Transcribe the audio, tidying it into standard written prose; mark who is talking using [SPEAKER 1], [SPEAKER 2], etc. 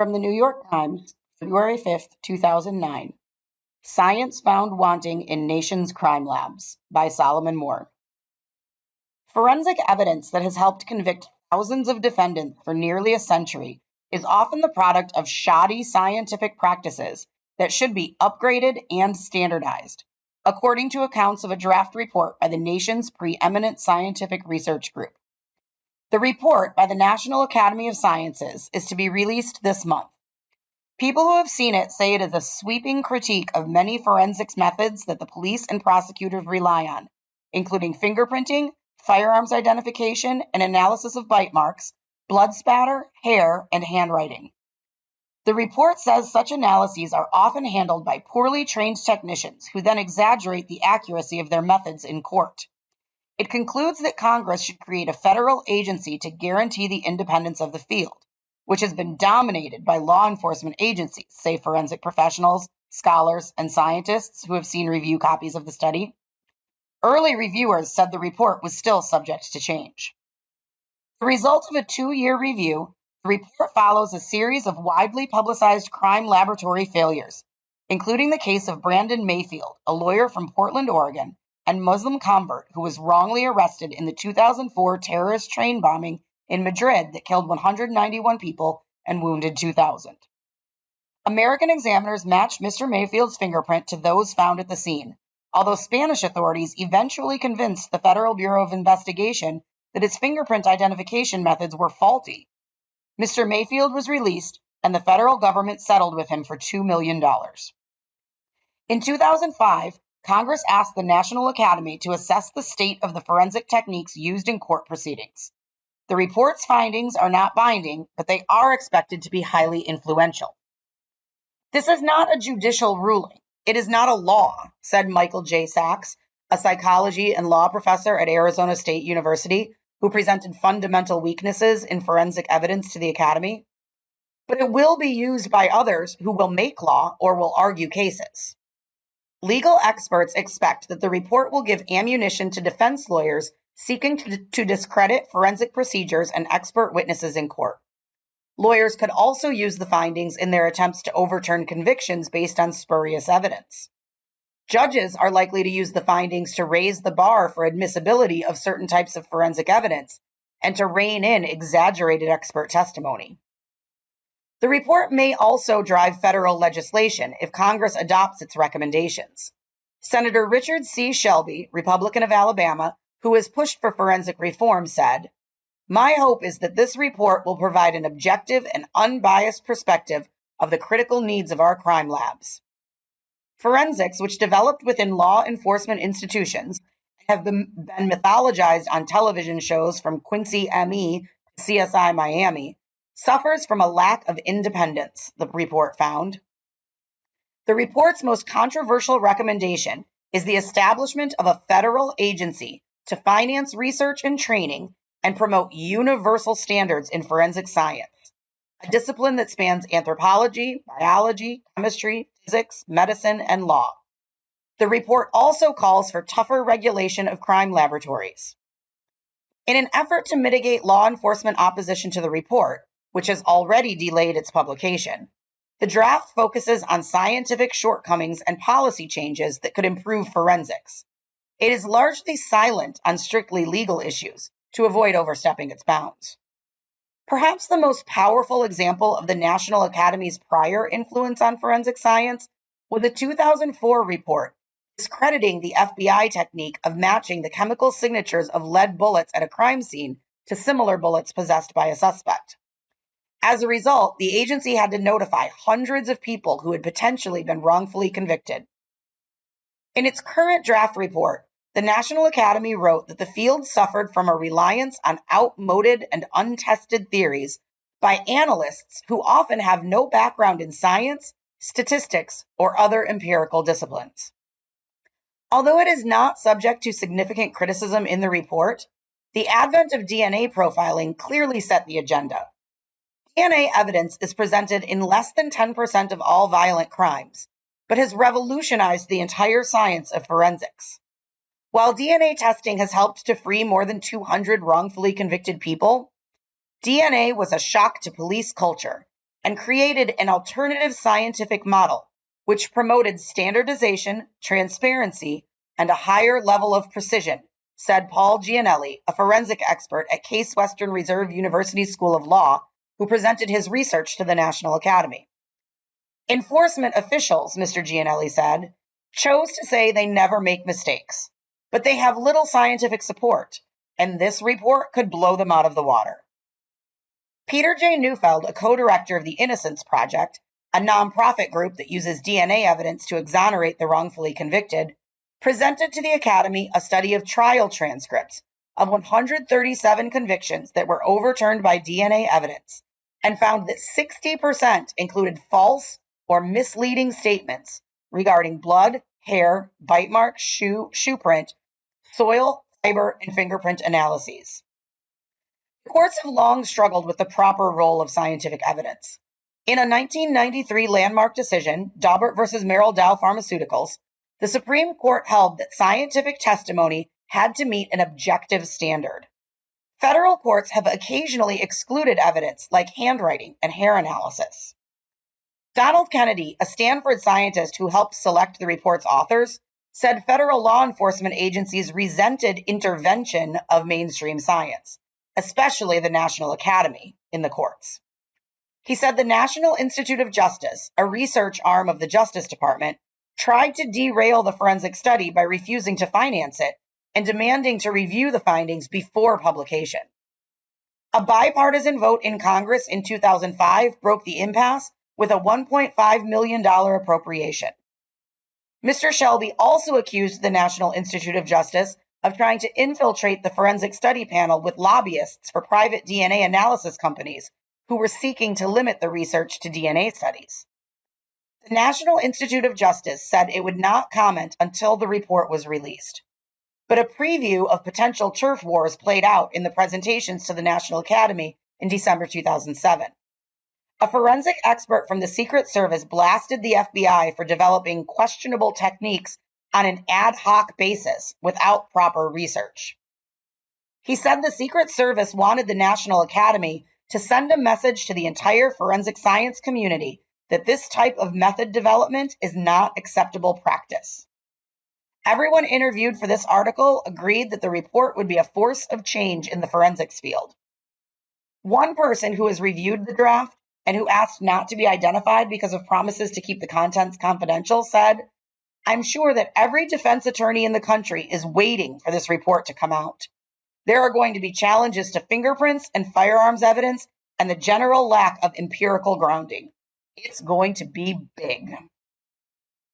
[SPEAKER 1] From the New York Times, February 5th, 2009. Science Found Wanting in Nation's Crime Labs by Solomon Moore. Forensic evidence that has helped convict thousands of defendants for nearly a century is often the product of shoddy scientific practices that should be upgraded and standardized, according to accounts of a draft report by the nation's preeminent scientific research group. The report by the National Academy of Sciences is to be released this month. People who have seen it say it is a sweeping critique of many forensics methods that the police and prosecutors rely on, including fingerprinting, firearms identification, and analysis of bite marks, blood spatter, hair, and handwriting. The report says such analyses are often handled by poorly trained technicians who then exaggerate the accuracy of their methods in court. It concludes that Congress should create a federal agency to guarantee the independence of the field, which has been dominated by law enforcement agencies, say forensic professionals, scholars, and scientists who have seen review copies of the study. Early reviewers said the report was still subject to change. The result of a 2-year review, the report follows a series of widely publicized crime laboratory failures, including the case of Brandon Mayfield, a lawyer from Portland, Oregon, and Muslim convert who was wrongly arrested in the 2004 terrorist train bombing in Madrid that killed 191 people and wounded 2,000. American examiners matched Mr. Mayfield's fingerprint to those found at the scene, although Spanish authorities eventually convinced the Federal Bureau of Investigation that his fingerprint identification methods were faulty. Mr. Mayfield was released, and the federal government settled with him for $2 million. In 2005, Congress asked the National Academy to assess the state of the forensic techniques used in court proceedings. The report's findings are not binding, but they are expected to be highly influential. This is not a judicial ruling. It is not a law, said Michael J. Sachs, a psychology and law professor at Arizona State University, who presented fundamental weaknesses in forensic evidence to the Academy. But it will be used by others who will make law or will argue cases. Legal experts expect that the report will give ammunition to defense lawyers seeking to discredit forensic procedures and expert witnesses in court. Lawyers could also use the findings in their attempts to overturn convictions based on spurious evidence. Judges are likely to use the findings to raise the bar for admissibility of certain types of forensic evidence and to rein in exaggerated expert testimony. The report may also drive federal legislation if Congress adopts its recommendations. Senator Richard C. Shelby, Republican of Alabama, who has pushed for forensic reform, said, "My hope is that this report will provide an objective and unbiased perspective of the critical needs of our crime labs." Forensics, which developed within law enforcement institutions and have been mythologized on television shows from Quincy M.E. to CSI Miami, suffers from a lack of independence, the report found. The report's most controversial recommendation is the establishment of a federal agency to finance research and training and promote universal standards in forensic science, a discipline that spans anthropology, biology, chemistry, physics, medicine, and law. The report also calls for tougher regulation of crime laboratories. In an effort to mitigate law enforcement opposition to the report, which has already delayed its publication, the draft focuses on scientific shortcomings and policy changes that could improve forensics. It is largely silent on strictly legal issues to avoid overstepping its bounds. Perhaps the most powerful example of the National Academy's prior influence on forensic science was a 2004 report discrediting the FBI technique of matching the chemical signatures of lead bullets at a crime scene to similar bullets possessed by a suspect. As a result, the agency had to notify hundreds of people who had potentially been wrongfully convicted. In its current draft report, the National Academy wrote that the field suffered from a reliance on outmoded and untested theories by analysts who often have no background in science, statistics, or other empirical disciplines. Although it is not subject to significant criticism in the report, the advent of DNA profiling clearly set the agenda. DNA evidence is presented in less than 10% of all violent crimes, but has revolutionized the entire science of forensics. While DNA testing has helped to free more than 200 wrongfully convicted people, DNA was a shock to police culture and created an alternative scientific model which promoted standardization, transparency, and a higher level of precision, said Paul Gianelli, a forensic expert at Case Western Reserve University School of Law, who presented his research to the National Academy. Enforcement officials, Mr. Gianelli said, chose to say they never make mistakes, but they have little scientific support, and this report could blow them out of the water. Peter J. Neufeld, a co-director of the Innocence Project, a nonprofit group that uses DNA evidence to exonerate the wrongfully convicted, presented to the Academy a study of trial transcripts of 137 convictions that were overturned by DNA evidence and found that 60% included false or misleading statements regarding blood, hair, bite marks, shoe print, soil, fiber, and fingerprint analyses. The courts have long struggled with the proper role of scientific evidence. In a 1993 landmark decision, Daubert versus Merrill Dow Pharmaceuticals, the Supreme Court held that scientific testimony had to meet an objective standard. Federal courts have occasionally excluded evidence like handwriting and hair analysis. Donald Kennedy, a Stanford scientist who helped select the report's authors, said federal law enforcement agencies resented intervention of mainstream science, especially the National Academy, in the courts. He said the National Institute of Justice, a research arm of the Justice Department, tried to derail the forensic study by refusing to finance it and demanding to review the findings before publication. A bipartisan vote in Congress in 2005 broke the impasse with a $1.5 million appropriation. Mr. Shelby also accused the National Institute of Justice of trying to infiltrate the forensic study panel with lobbyists for private DNA analysis companies who were seeking to limit the research to DNA studies. The National Institute of Justice said it would not comment until the report was released. But a preview of potential turf wars played out in the presentations to the National Academy in December 2007. A forensic expert from the Secret Service blasted the FBI for developing questionable techniques on an ad hoc basis without proper research. He said the Secret Service wanted the National Academy to send a message to the entire forensic science community that this type of method development is not acceptable practice. Everyone interviewed for this article agreed that the report would be a force of change in the forensics field. One person who has reviewed the draft and who asked not to be identified because of promises to keep the contents confidential said, "I'm sure that every defense attorney in the country is waiting for this report to come out. There are going to be challenges to fingerprints and firearms evidence and the general lack of empirical grounding. It's going to be big."